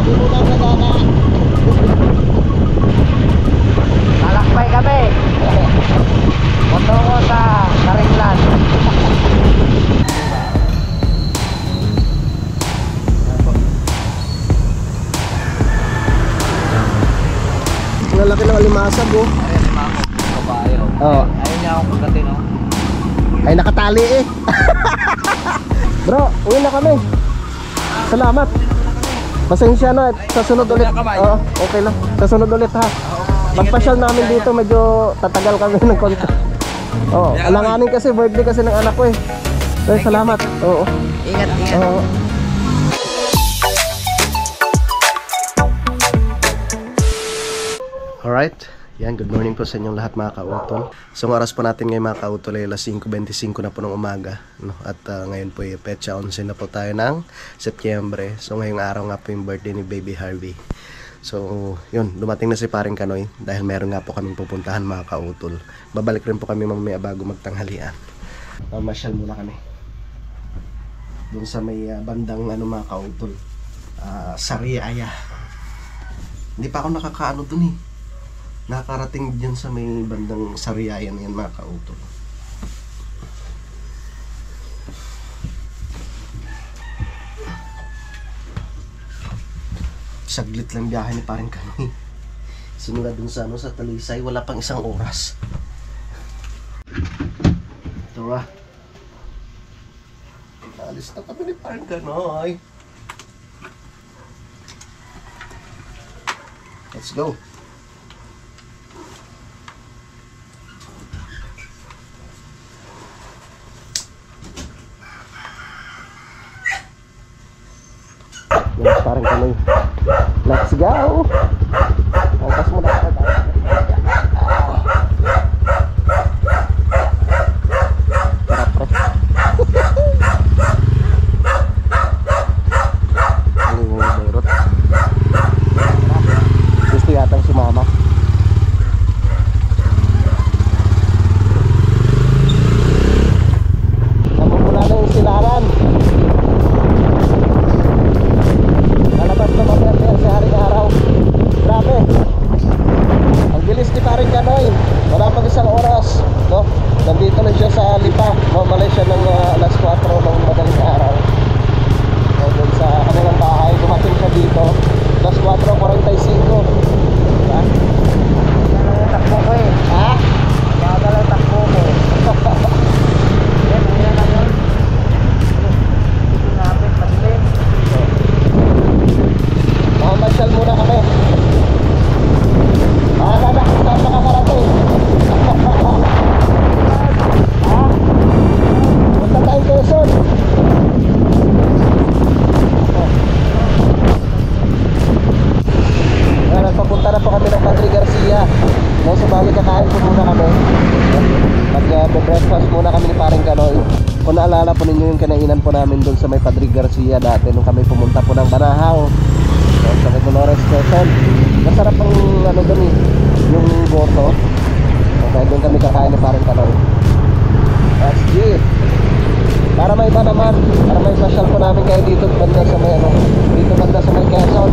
Hindi mo lang nagagaan. Talakbay kami. Patungo sa Karinglan. Ang laki ng alimasag oh. Oh. Ayaw niya akong pagdating, no? Ay nakatali eh. Bro, uwi na kami. Salamat. Pasensya na, sa sunod ulit. Oo, okay lang. Sa sunod ulit ha. Pagpasyal namin dito, medyo tatagal kami ng konti. Oo, alanganin kasi, birthday kasi ng anak ko eh. Pero salamat. Oo. Ingat, ingat. Oo. Alright. Yan, good morning po sa inyong lahat mga kautol. So ang oras po natin ngayon mga kautol ay alas 5:25 na po ng umaga, no? At ngayon po ay petsa 11 na po tayo ng Setyembre. So ngayong araw nga po yung birthday ni Baby Harvey. So yun, dumating na si Paring Kanoy dahil meron nga po kaming pupuntahan mga kautol. Babalik rin po kami mamaya bago magtanghalian. Masyal muna kami doon sa may bandang ano mga kautol, Sariaya. Hindi pa ako nakakaano doon eh. Nakarating dyan sa may bandang Sariaya na yan mga kautol. Saglit lang biyahe ni Paring Kanoy. Simula dun sa ano, sa Talisay, wala pang isang oras. Ito ah. Alis na kami ni Paring Kanoy. Let's go. Yan, Paring Kanoy. Let's go. Angkas mo na. Tara pre. Ano yung bayrot? Gusto yatang sumama. Namumula na yung silaran. Lalabas na mamaya sa haring araw. Grabe. Ang bilis ni Paring Kanoy. Wala pang isang oras, no? Nandito na siya sa Lipa. Mamalay siya ng alas 4 ng madaling araw. Doon sa kanilang bahay. Dumating siya dito. Alas 4:45. Diba? Kaya lang takbo ko eh. Ha? Kaya lang takbo ko. Yan lang yun. Sinapit, madilim. Mamasyal muna kami. Saan makakarating? Punta tayo Quezon. Papunta na po kami ng Padre Garcia. No, sabali kakain po muna kami. Mag-breakfast muna kami ni Paring Kanoy. Kung naalala po ninyo yung kinainan po namin doon sa may Padre Garcia dati nung kami pumunta po ng Banahaw. Sa Dolores Quezon. Masarap ang ano doon eh, yung goto. Okay, doon kami kakain ni Paring Kanoy. That's it. Para may iba naman, para may special po namin kayo dito banda sa may ano, dito banda sa may Quezon.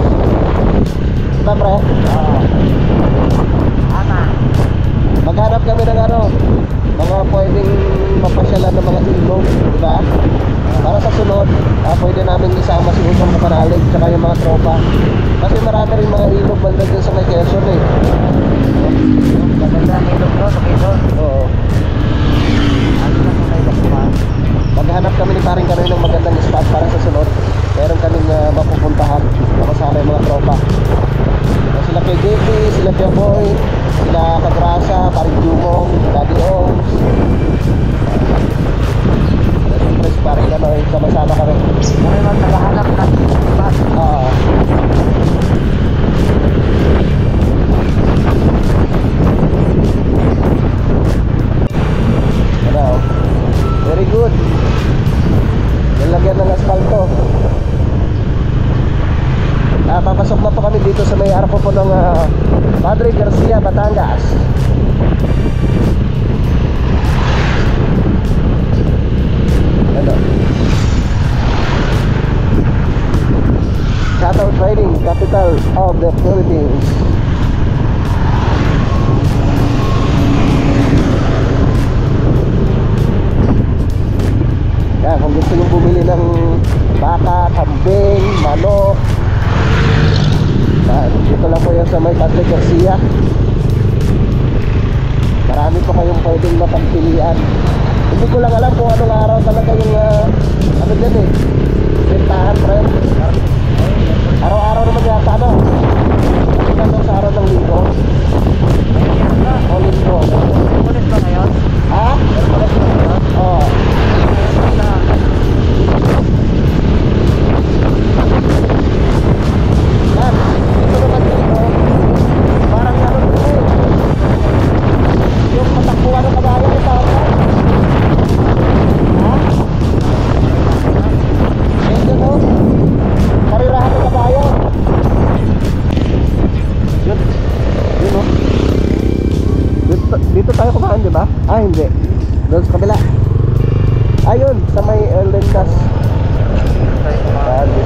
Diba pre? Maghanap kami ng ano, mga pwedeng mapasyalan ng mga ilog, diba? Para sa sunod, pwede namin isama si Utong Kapanalig tsaka yung mga tropa. Kasi marami rin mga ilog banda dyan sa may Quezon eh. Maganda ang ilog no, sa Quezon? Oo. Maghanap kami ni Paring Kanoy ng magandang spot para sa sunod. Meron kaming mapupuntahan. Makasama yung mga tropa. Sila kay JP, sila kay Boy, sila Kagrasa, Paring Jumong, Daddy Oms. Siyempre si Paring Kanoy, sama-sama kami. Kami man naghahanap ng spot. Oo. Ano? Very good. Nilagyan ng asfalto. Papasok na po kami dito sa may harap po ng Padre Garcia, Batangas. Ano? Shuttle Training, capital of the Philippines. Yan, kung gusto nyo bumili ng baka, kambing, manok, dito lang po yan sa may Padre Garcia. Marami po kayong pwedeng mapagpilian. Hindi ko lang alam kung anong araw talaga yung ano dyan eh, bentahan, friend. Araw-araw naman yata, ano? Ano sa araw ng linggo? O linggo. Pulis ba ngayon? Ha? Pulis ba ngayon? Oo. Yan, dito naman dito. Parang ano dito eh. Yung patakbuhan ng kabayo ni tao. Ha? Medyo no? Karirahan ng kabayo. Yun. Yun no? Dito tayo kumain, di ba? Ah, hindi. Doon sa kabila. Ayun, sa may Lendas.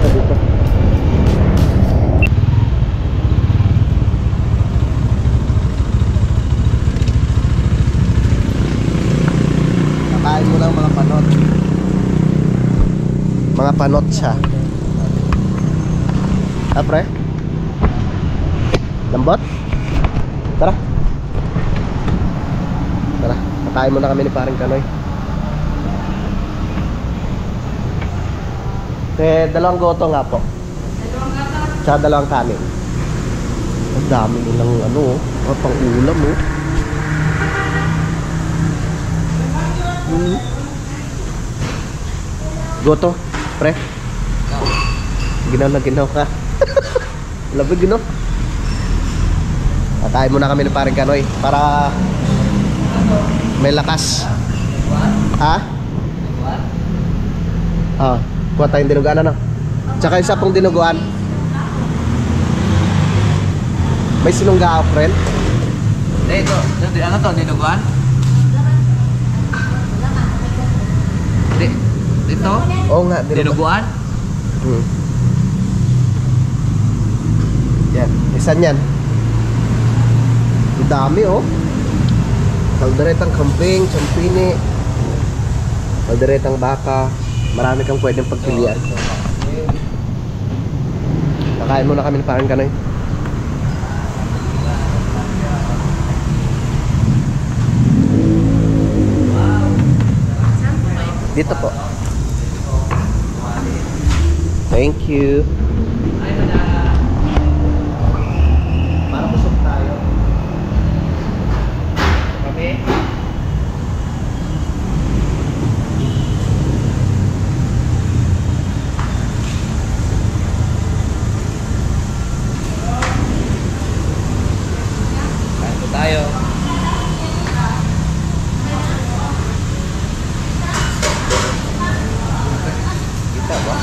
Dito. Kakain mo lang mga panot. Mga panot siya. Ah, pre? Lambot? Tara. Tara, kakain muna kami ni paring Kanoy. Dalawang goto nga po. Tsaka dalawang kanin. Ang dami nilang ano, pang ulam oh. Goto, pre. Ginaw na ginaw ka. Labig ginaw. Kakain muna kami ng paring Kanoy para may lakas. Ha? Ah, kuha tayong dinuguan ano? Tsaka isa pong dinuguan. May sinungga, friend. Ito, ano to, dinuguan? Ito? Oo nga, Dinuguan? Yan, isa niyan. Ang dami oh. Kalderetang kambing, champini, kalderetang baka. Marami kang pwedeng pagpilian. Kakain muna kami ng parang Kanoy. Dito po. Thank you. Para busog tayo. Kami? Kain po tayo. Kita ba?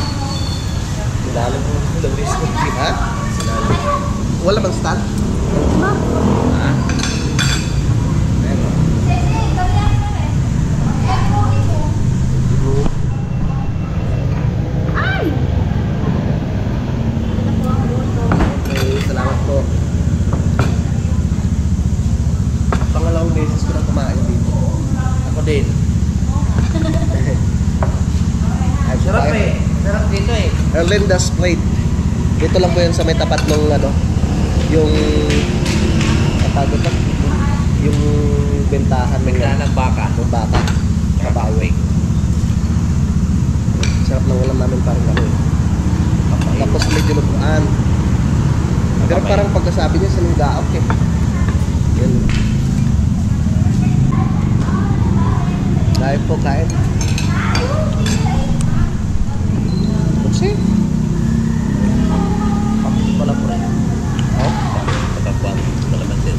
Ilalim mo labis ko. Ha? Wala bang stand? Ha? Meron. Okay, salamat po. Pangalawang beses ko na kumain dito. Ako din. Sarap eh. Sarap dito eh. Erlenda's Plate. Dito lang po yun sa may tapat ng ano, yung katago pa, yung bentahan Ng baka. ng bata. Kabawi. Sarap ng ulam namin parang kami. Tapos may dinuguan. Pero parang pagkasabi niya sinunggaok eh. Yan. Kain po, kain. Upsi. Kapit pala po rin. Oh. Pagkakuan. Kalamansi.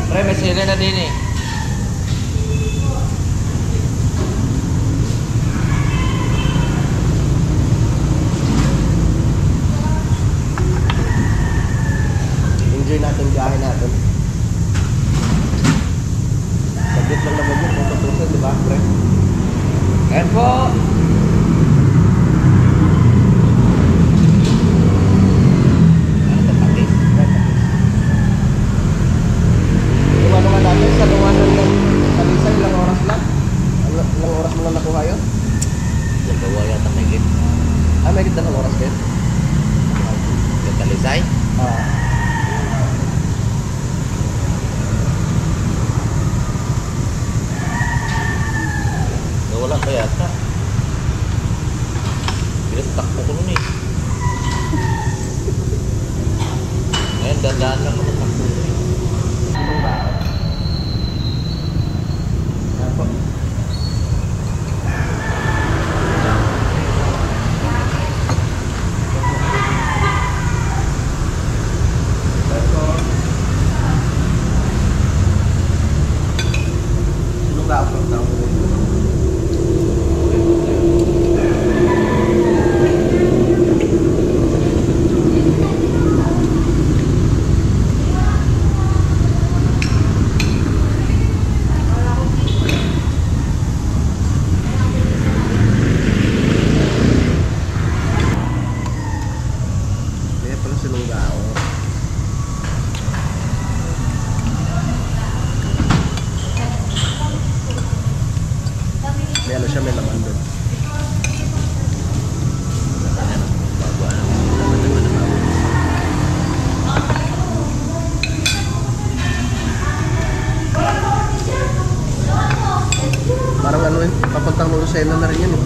Pre, may sili na din eh. Kapit. Katalisay. Wala pa yata. Bilas takbo ko nun eh. Ngayon, dandaan lang ako takbo nun eh. May ano siya, may laman doon. Parang ano eh, papuntang Lucena na rin yun eh.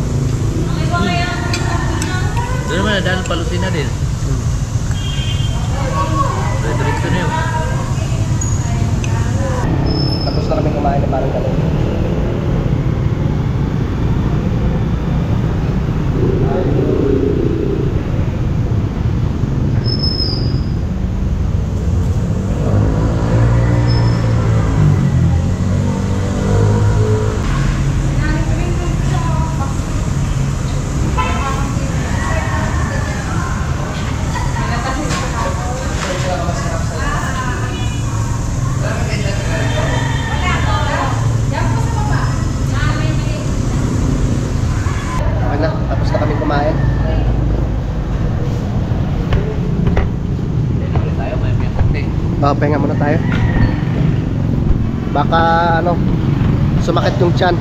Doon naman nadaan Palusina din. Diretso na yun. Tapos na kami kumain na parang gano'n. Tapos na kami kumain. Tayo, may konti. Pahinga muna tayo. Baka ano, sumakit yung tiyan.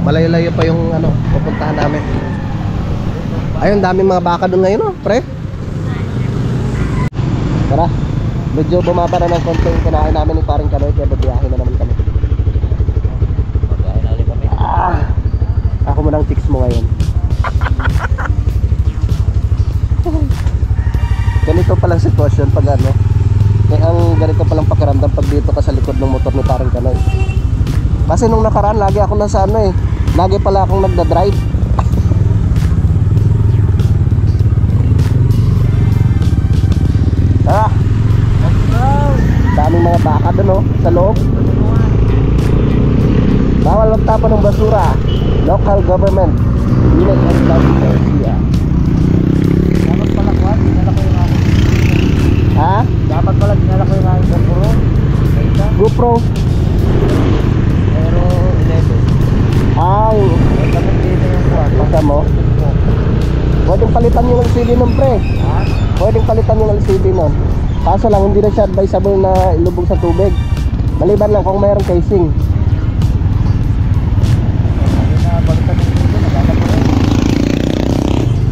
Malayo-layo pa yung ano, pupuntahan namin. Ayun, daming mga baka doon ngayon, oh, pre. Tara, medyo bumaba na ng konti yung kinain namin ng paring Kanoy, kaya babiyahin na naman kami. Ako muna ang chicks mo ngayon. Ganito palang sitwasyon pag ano, ang ganito palang pakiramdam pag dito ka sa likod ng motor ni parang Kanoy. Kasi nung nakaraan lagi ako nasa ano eh, lagi pala akong nagda-drive. Daming mga baka doon oh, sa loob. Bawal magtapon ng basura. Local government unit of Garcia. Dapat pala ko, dinala ko yung aking. Ha? Dapat pala dinala ko yung aking GoPro. GoPro? Pero 11. Ay, Dapat dito yung kuwan. basta mo? Pwedeng palitan yung LCD nun pre. Ha? Pwedeng palitan yung LCD nun. Kaso lang hindi na siya advisable na ilubog sa tubig. Maliban lang kung mayroong casing.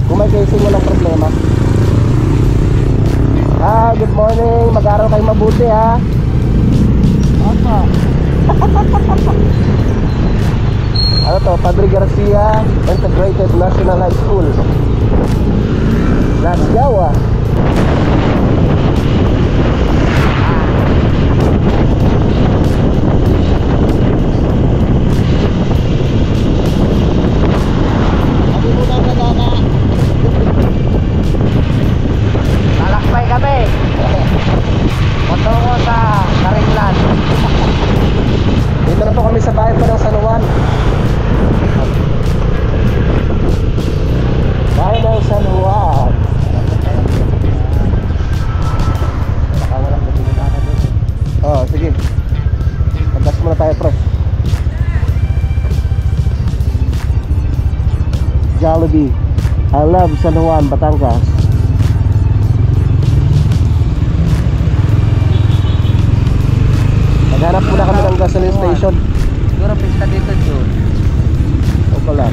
Kung may casing walang problema. Good morning. Mag-aral kayo mabuti ha. Apa? Ano to? Padre Garcia Integrated National High School. Las Jawa. Lalakbay kami. Patungo sa Karinglan. Dito na po kami sa bahay pa ng San Juan. Bahay ng San Juan. Baka walang gabingan na doon. Oh, sige. Pagdas muna tayo, pre. Jollibee. I love San Juan, Batangas. Naghanap muna kami ng gasoline station. Siguro pista dito, Jun. O pala.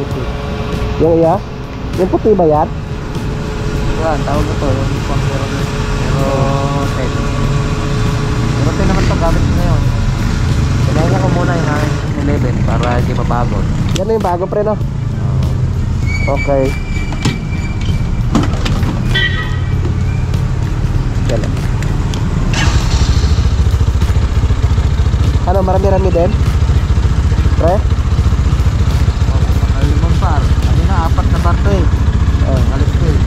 puti. Yung iya? Yung puti ba yan? Yan, tawag ko to, yung Pero 10. Pero 10 naman to, gamit ko ngayon. Kailangan ko muna yung aking 11 para hindi mabagod. Yan na yung bago pre no? Okay. Yan lang. Ano, marami-rami din? Pre? Limang par. Kanina, 4 na par to eh. Alis ko eh.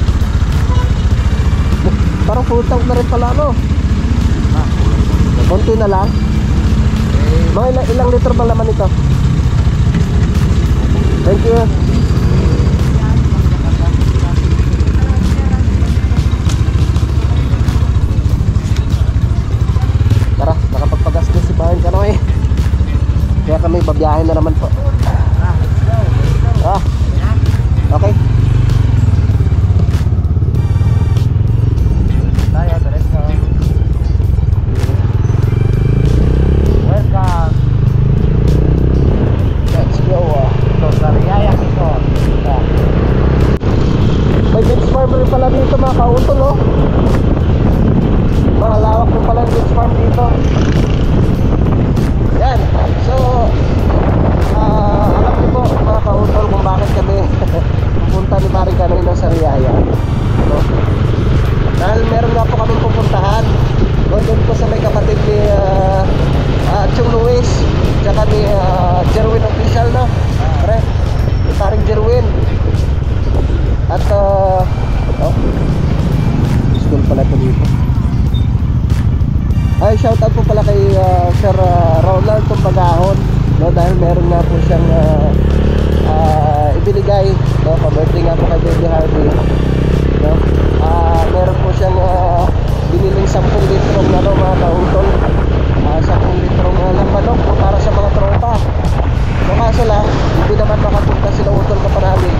Parang full tank na rin pala no? Konti na lang? Mga ilang liter ba laman ito? Thank you. Tara, nakapagpagastos si Bahan Kanoy. Kaya kami babiyahin na naman po. Okay. Tayo, diretso. Welcome. Let's go. So, sa Riyaya Resort. May beach farm rin pala dito mga kautol oh. Mahalawak rin pala yung beach farm dito. Yan. So alam niyo po mga kautol kung bakit kami pupunta ni Paring Kanoy ng Sariaya no? Dahil meron nga po kami pupuntahan doon po sa may kapatid ni Chong Luis tsaka ni Jerwin Official no? Pre, ni Paring Jerwin. At school pala ito dito. Ay, shoutout po pala kay Sir Ronald Tumbagahon no? Dahil meron nga po siyang ibinigay no? Pa-birthday nga po kay Baby Harvey no? Meron po siyang biniling 10 litrong ano, mga kautol 10 litrong lambanok po para sa mga tropa. So kaso lang, hindi naman makapunta sila utol ka parami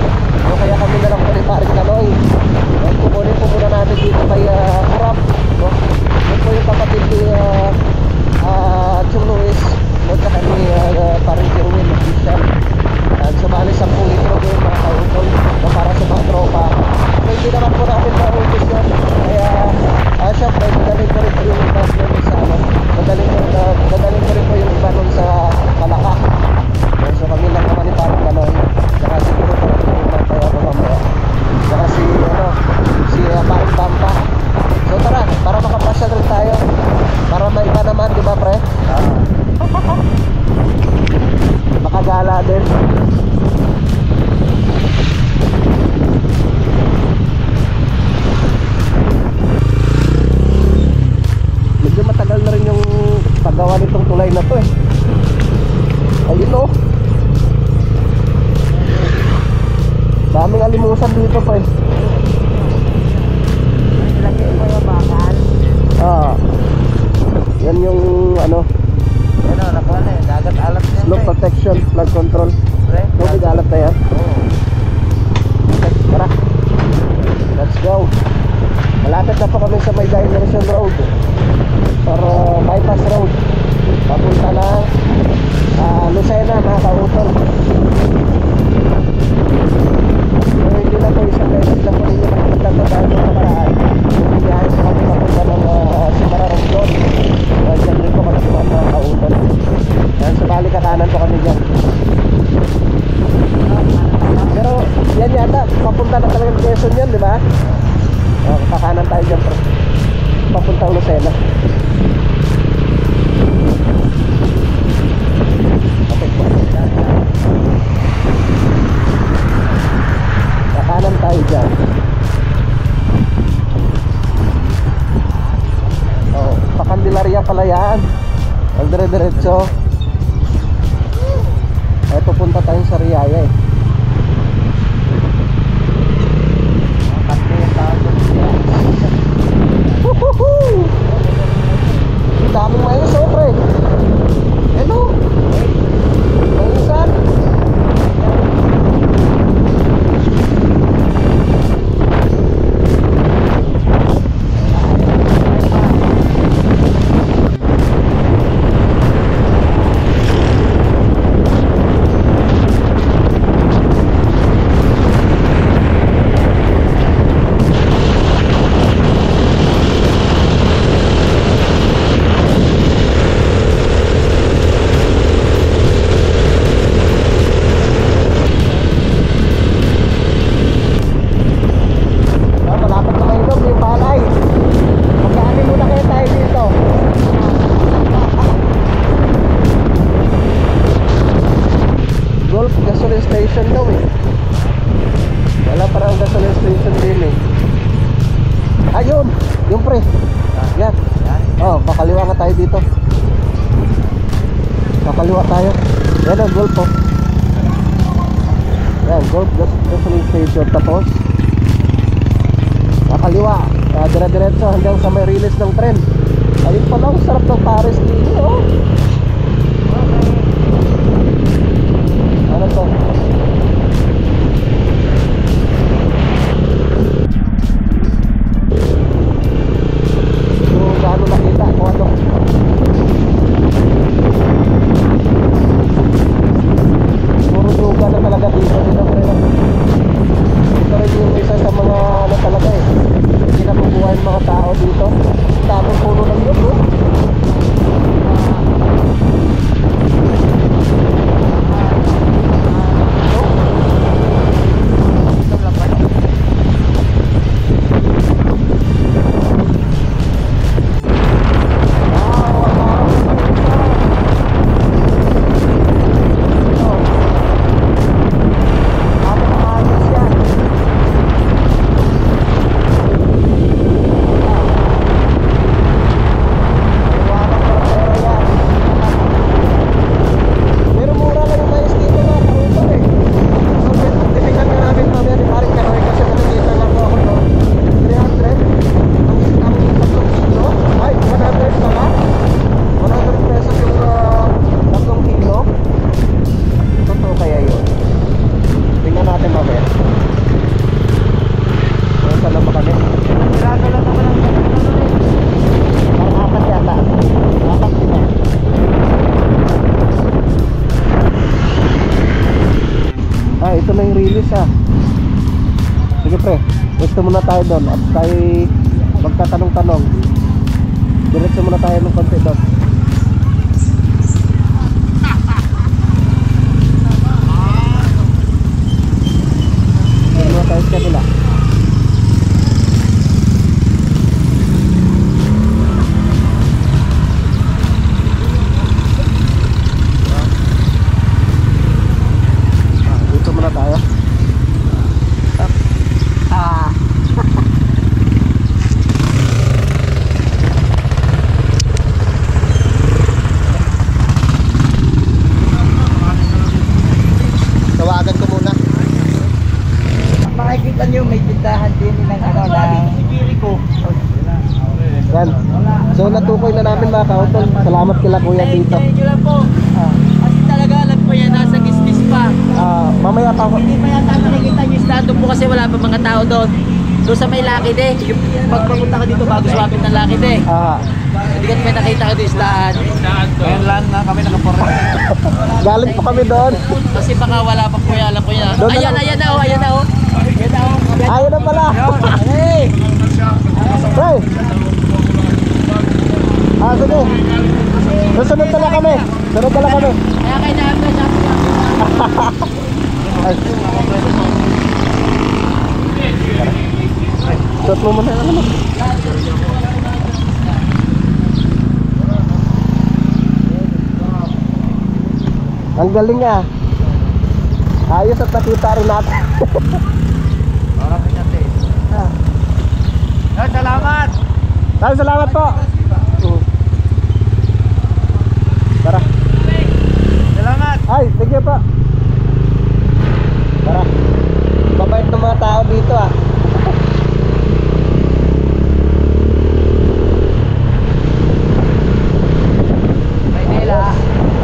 so, kaya kami na lang po ni Paring Kanoy kukunin po muna natin dito kay Kurap no? Yun po yung kapatid ni Chong Luis no? Tsaka ni Paring Jerwin Official. Sumali 10 litro din mga kautol no? Para sa mga tropa. So hindi naman po natin maubos yun. Kaya syempre dadalhin ko rin po yung iba sa ano, dadalhin ko rin po yung iba nun sa Malaka. So kami lang naman ni Paring Kanoy. Saka siguro pa rin pumunta tayo ako mamaya. Saka si Paring Pampa. So tara, para makapasyal rin tayo. Para may iba naman, di ba pre? Makagala din. Medyo matagal na rin yung paggawa nitong tulay na to eh. Ayun o. Daming alimusan dito pa eh. Lagi mo yung bakal. Yan yung ano, Ano, nakuha na eh. Dagat alat niya. slope protection, flood control. Pre? Tubig alat na yan. Oo. Okay, tara. Let's go. Malapit na po kami sa may Diversion Road or Bypass Road. Papunta na Lucena mga kautol. So hindi na po isang beses na po ninyo nakikita na dahil ng kamaraan. Biyahe po kami papunta ng Simararong Doon. Diyan rin po kami mga kautol. Yan, sumali kakanan po kami dyan. Pero yan yata, papunta na talaga ng Quezon yan, di ba? Kakanan tayo dyan pre. Papuntang Lucena. Okay po. Kakanan tayo dyan. Pakandilaria pala yan. Ang dire-diretso. Ay pupunta tayong sa Riyaya eh. Ang daming mais oh pre. Hello. Maisan. ilaw eh. Wala parang gasoline station din eh. Ayun! Yung pre. Yan. Oh, kakaliwa nga tayo dito. Kakaliwa tayo. Yan ang Golf oh. Yan, Golf gasoline station. Tapos kakaliwa. Dire-diretso hanggang sa may release ng tren. Ayun pala, ang sarap ng Paris dito oh. Ano to? So, gaano nakita kung ano? Puro luga na talaga dito. Ito rin yung isa sa mga ano talaga eh. Hindi nakukuha yung mga tao dito. Tapos puno ng yun no? Ito na yung release ah. Sige pre, gusto muna tayo doon at tayo magtatanong-tanong. Diretso muna tayo ng konti doon. Diretso muna tayo sa kabila. Tawagan ko muna. Makikita nyo may tindahan din ng ano ng Sigirico. Yan. So natukoy na namin mga kautol. Salamat kila kuya dito. Thank you lang po. Kasi talaga alam ko yan nasa gistis pa. Mamaya pa. Hindi pa yata nakikita nyo stand po kasi wala pa mga tao doon. Doon sa may Lakide. Pag pumunta ka dito bago swapin ng Lakide. Hindi ka may nakita ka doon islaan. Ngayon lang na kami nakaporte. Galing pa kami doon. Kasi baka wala pa po yan. Alam ko yan. Ayan, ayan na oh. Ayan na oh. Ayan na oh. Ayun na pala. Hey! Hey! Sige. Susunod na lang kami. Sunod na lang kami. Kaya kayo na kami na Ay. Shot mo muna ano. Ang galing ah. Ayos at nakita rin natin. Parang natin. Salamat. Salamat po. Tara. Salamat. Ay, sige po. Tara. Mabait ng mga tao dito ah. Maynila.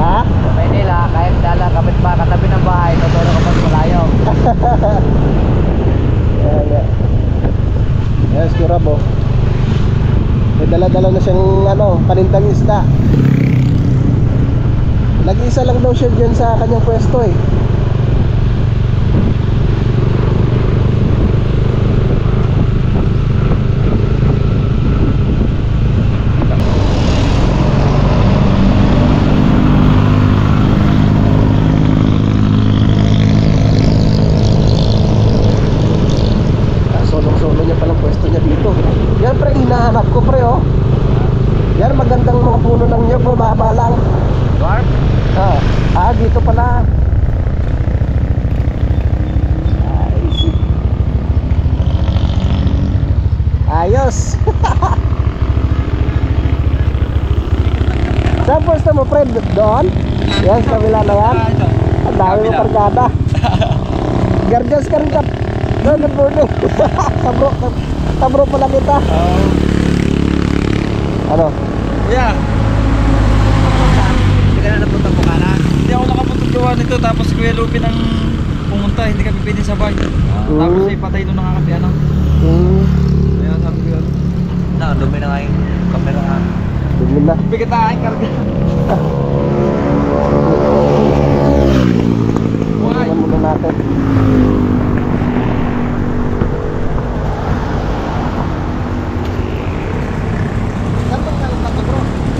Ha? Maynila, kahit dala kapit pa katabi ng bahay, tuturo ka pag malayo. Yan. Yes, kurabo. May dala-dala na siyang ano, panindang isda. Nag-isa lang daw siya dyan sa kanyang pwesto eh. Solong-solo niya palang pwesto niya dito. Yan pre, hinahanap ko pre oh. Yan magandang mga puno ng nyog, mababa lang. Dwarf? Dito pala. mo, Fred? Doon? Yan, sa kabila na yan. Ang dami mo kargada. Gargas ka rin ka. Doon, good morning. Tabro pala kita. Ano? Yeah. Hindi ka na napunta po ka na? Hindi ako nakapunta gawa nito. Tapos Kuya Lupin ang pumunta. Hindi kami pwede sabay. Tapos ay patay nung nakakapi ano. Kaya sabi ko yun. Dumi na nga yung camera. Dumi na. Bigat na aking karga. Tingnan muna natin.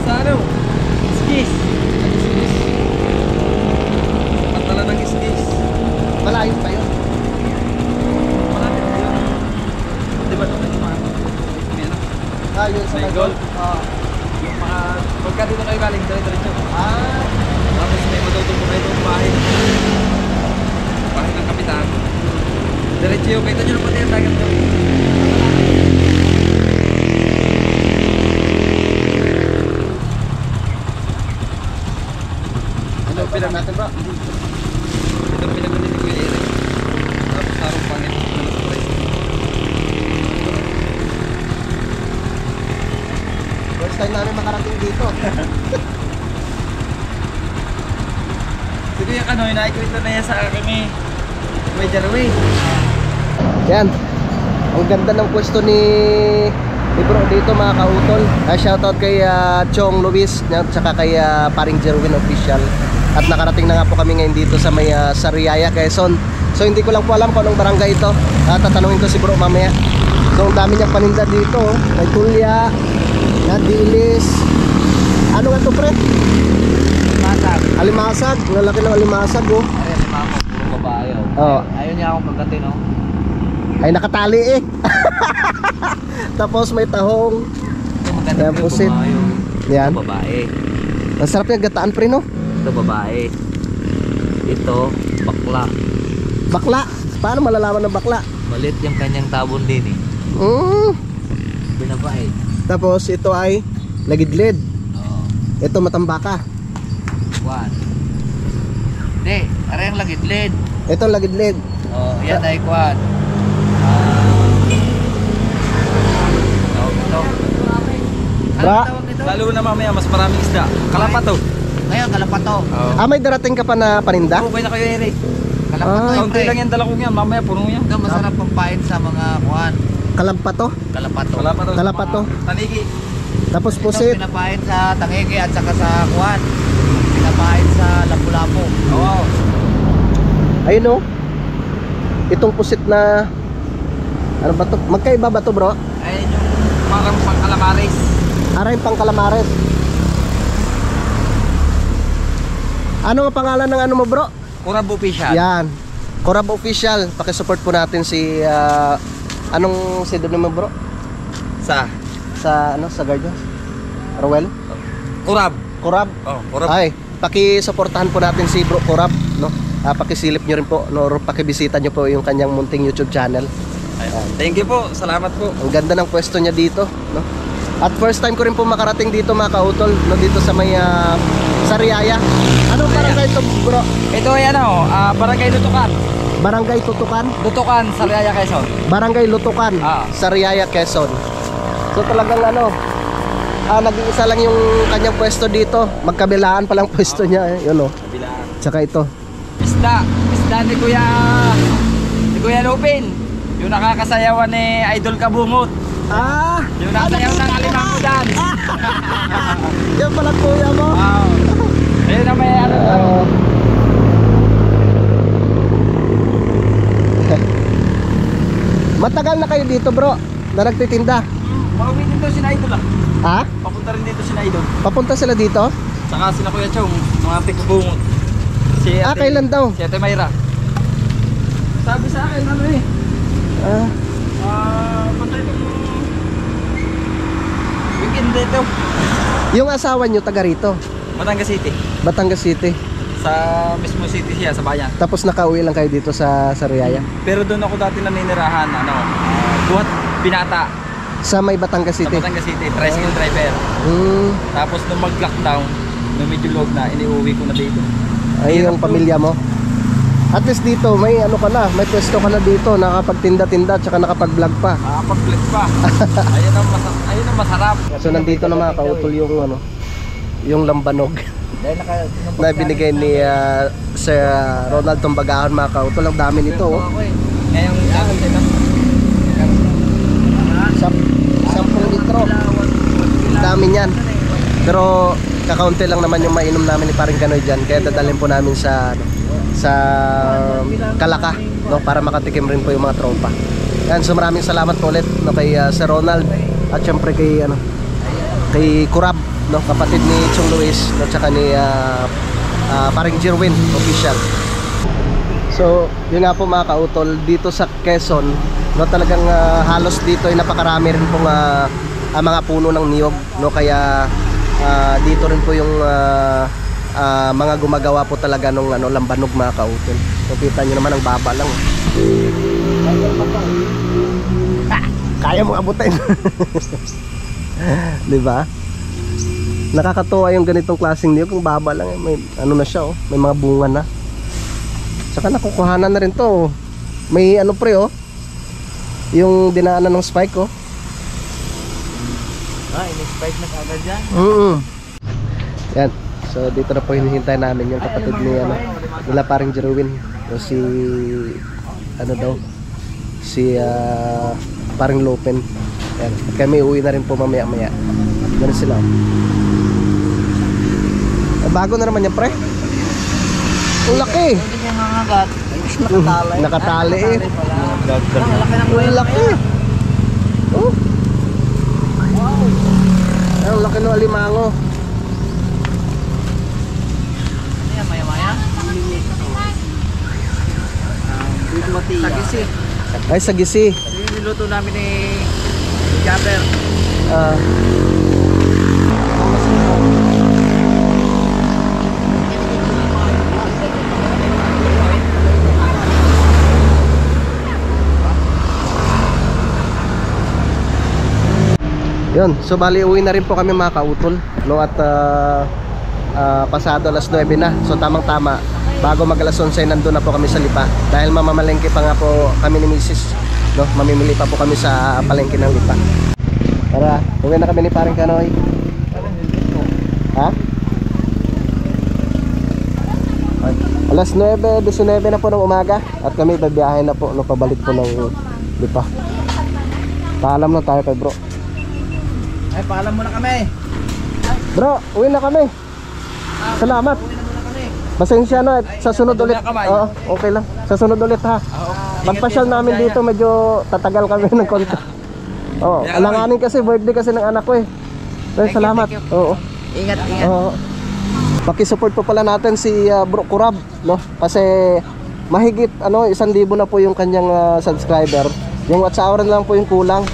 Sa ano? Skis. Patala ng skis. Malayo pa yun. Malapit na yun. Di ba ito kayo mga? Yun sa May golf. Yung mga... Pagka dito kayo galing, dire-diretso. Tapos may matutong po kayo doon bahay. Bahay ng kapitan. Diretso yung kita nyo na pati ang dagat nyo. Ano pinag natin ba? Ito pinag-ulit ni Kuya Eric. Tapos tarong pangit. First time namin makarating dito. Sige yung ano, inaikuwento na yan sa akin ni Kuya Jarwin. Yan. Ang ganda ng pwesto ni Bro dito mga kautol. Shoutout kay Chong Luis at saka kay Paring Jerwin Official. At nakarating na nga po kami ngayon dito sa may Sariaya, Quezon. So hindi ko lang po alam kung anong barangay ito. Tatanungin ko si Bro mamaya. So ang dami niyang paninda dito. May tulya, dilis. Ano nga ito, pre? Alimasag. Alimasag. Lalaki ng alimasag, oh. Ay, alimamo, puro babae. Oh. Ayaw niya akong magkati, no? Ay, nakatali eh. Tapos may tahong. Ito maganda Ayan, yung pusit. babae. Yan. Ito babae. Ang sarap yung gataan, pre, no? Ito babae. Ito bakla. Bakla. Paano malalaman ng bakla? Malit yung kanyang tabon din eh. Binabae. Tapos ito ay lagidlid. Oo. Ito matambaka. Kwan. Hindi, ara yung lagidlid. Ito lagidlid. Oo, yan ay kwan. Ito. Bra. Lalo na mamaya, mas maraming isda. Kalapato. Ngayon, kalapato. May darating ka pa na paninda? Okay na kayo, Eric. Kalapato, Kaunti lang yan, dala ko yan. Mamaya, puno yan. Ito masarap pampain sa mga kuhan. Kalampato. Kalapato. Kalapato. Kalapato. Tanigi. Tapos Ito pusit. pinapain sa tangigi at saka sa kuhan. Pinapain sa lapu-lapu. Oo. Ayun, oh. Itong pusit na ano ba to? Magkaiba ba to, bro? Ayun yung parang pang calamares. Aray pang calamares. Ano ang pangalan ng ano mo, bro? Kurab official. Yan. Corab Official. Paki-support po natin si anong pseudonym mo, bro? Sa Sa Guardians? Rowel? Kurab. Corab? Oh, kurab. Ay, paki-suportahan po natin si Bro Corab, no? Pakisilip nyo rin po, no? Pakibisita nyo po yung kanyang munting YouTube channel. Ayun. Thank you po. Salamat po. Ang ganda ng pwesto niya dito, no? At first time ko rin po makarating dito mga kautol, no? Dito sa may Sariaya. Anong barangay ito, bro? Ito ay ano, Barangay Lutukan. Barangay Tutukan? Lutukan, Sariaya, Quezon. Barangay Lutukan, Sariaya, Quezon. So talagang ano, nag-iisa lang yung kanyang pwesto dito. Magkabilaan pa lang pwesto niya, yun, oh. Kabilaan. Tsaka ito. Isda ni Kuya Lupin. Yung nakakasayawan ni Idol Kabungot. Yung nasayaw ng alimang dance. Yan pala kuya mo. Wow. Ayun na may ano. Matagal na kayo dito, bro, na nagtitinda? Pauwi din daw si Idol ah. Ha? Papunta rin dito si Idol. Papunta sila dito? Saka sila Kuya Chong, mga tigubungot. Si Kailan daw? Si Ate Mayra. Sabi sa akin ano eh. Patay itong weekend dito. Yung asawa nyo taga rito? Batangas City. Batangas City. Sa mismo city siya, sa bayan. Tapos nakauwi lang kayo dito sa Sariaya? Pero doon ako dati naninirahan, buhat Binata. Sa may Batangas Sa City? Batangas City, tricycle driver. Hmm. Tapos nung mag-lockdown, Nung medyo log na, iniuwi ko na dito. Ay, yung pamilya mo. At least dito, may ano ka na, may pwesto ka na dito, nakapagtinda-tinda, tsaka nakapag-vlog pa. Nakapag-vlog pa. Ayun ang masarap. So nandito na mga kautol yung ano, yung lambanog Dahil na binigay ni Sir Ronald Tumbagahan mga kautol. Ang dami nito oh. Ngayong dapat ito. 10 litro. Ang dami niyan. Pero kakaunti lang naman yung mainom namin ni Paring Kanoy dyan. Kaya dadalhin po namin sa Kalaka, no, para makatikim rin po yung mga tropa. Yan, so maraming salamat po ulit, no, kay Sir Ronald at syempre kay kay Kurab, no, kapatid ni Chong Luis, no, tsaka ni Paring Jerwin official. So yun nga po mga kautol, dito sa Quezon, no, talagang halos dito ay napakarami rin pong mga puno ng niyog, no, kaya dito rin po yung mga gumagawa po talaga nung lambanog mga kautol. So kita nyo naman ang baba lang. Kaya mo abutin. Di ba? Nakakatuwa yung ganitong klaseng niyog, ang baba lang, may ano na siya oh, may mga bunga na. Saka nakukuhanan na rin to. May ano pre oh, yung dinaanan ng spike oh. Ini-spike na kagad dyan. Yan. So dito na po hinihintay namin yung kapatid ni nila Paring Jerwin. O si ano daw, si Paring Lopen. Yan. At kami uwi na rin po mamaya-maya. Ganun sila. Bago na naman yan pre. Ang laki. Hindi niya nangagat. Nakatali eh. Ang laki ng Oh. Ang laki ng alimango. maya-maya. Sagisi. Ay, sagisi. Yung niluto namin ni Japper. Yun, so bali uwi na rin po kami mga kautol, no, at pasado alas 9 na. So tamang tama, bago mag alas 11 nandun na po kami sa Lipa. Dahil mamamalengke pa nga po kami ni Mrs. No, mamimili pa po kami sa palengke ng Lipa. Tara, uwi na kami ni Paring Kanoy. Ha? Alas 9:19 na po ng umaga at kami babiyahin na po, no, pabalik po ng Lipa. Paalam na tayo kay bro. Ay, paalam muna kami. Bro, uwi na kami. Salamat. Uwi na muna kami. Pasensya na, sa sunod ulit. Oo, okay lang. Sa sunod ulit ha. Pagpasyal namin dito, medyo tatagal kami ng konti. Oo, alanganin kasi, birthday kasi ng anak ko eh. Pero salamat. Oo. Ingat, ingat. Oo. Paki-support po pala natin si Bro Kurab, no? Kasi mahigit 1,000 na po yung kanyang subscriber. Yung WhatsApp lang po yung kulang.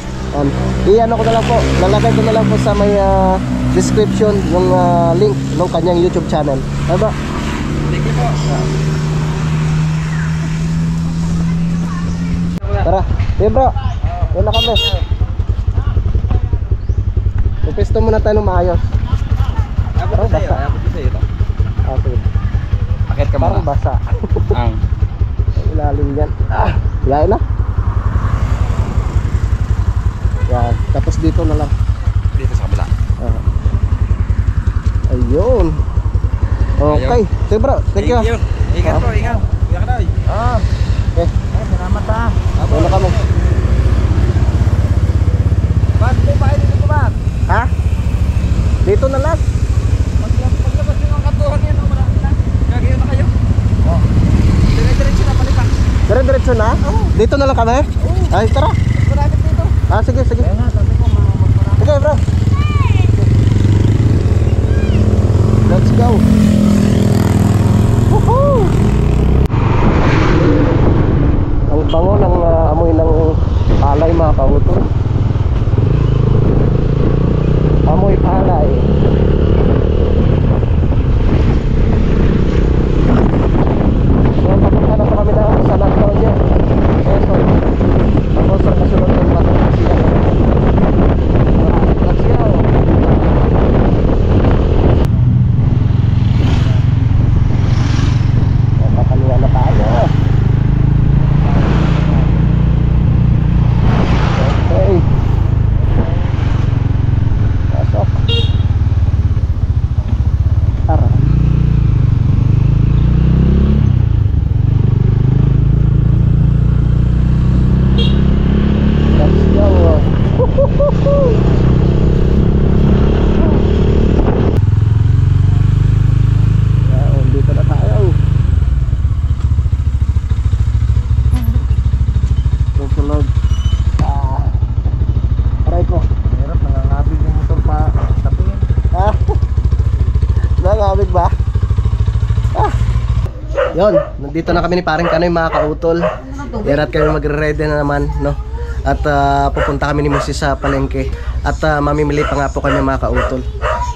I-ano ko na lang po, lalagay ko na lang po sa may description yung link ng kanyang YouTube channel. Diba? Thank you po. Tara, hey bro, yun na kami. Pupisto muna tayo ng maayos. Parang basa. Okay. Akit ka Parang basa. Ang. Ilalim yan. Ilalim na. Yan, tapos dito na lang. Dito sa kabila. Ayun. Okay. Sige bro, thank you. Ingat po, ingat. Ingat ka daw. Okay. Ay, salamat ha. Wala kami. Ba't po ba dito po ba? Ha? Dito na lang. Paglabas nyo ang kantuhan yan, marami na. Gagayon na kayo. Dire-diretso na palipak. Dire-diretso na? Dito na lang kami? Ay, tara. Marami dito. Sige, sige. Kaya nga, sabi ko, magmarami. Okay, bro. Let's go. Woohoo! Ang bango ng amoy ng palay mga kautol. Amoy palay. So, papunta na po kami na sa San Antonio. So, tapos sa kasunod ng Patrasiya. Let's go. Dito na tayo. Susunod. Aray ko. Hirap, nangangabig yung motor pa. Tapingin. Nangangabig ba? Yon, nandito na kami ni paring Kanoy mga kautol. Yarat kami magre-ready na naman, no? At pupunta kami ni Mrs. sa palengke. At mamimili pa nga po kami mga kautol.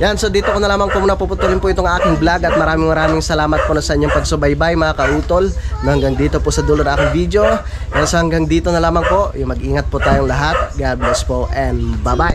Yan, so dito ko na lamang po muna puputulin po itong aking vlog. At maraming salamat po na sa inyong pagsubaybay mga kautol. Hanggang dito po sa dulo ng aking video. Yan, so hanggang dito na lamang po. Mag-ingat po tayong lahat. God bless po and bye-bye.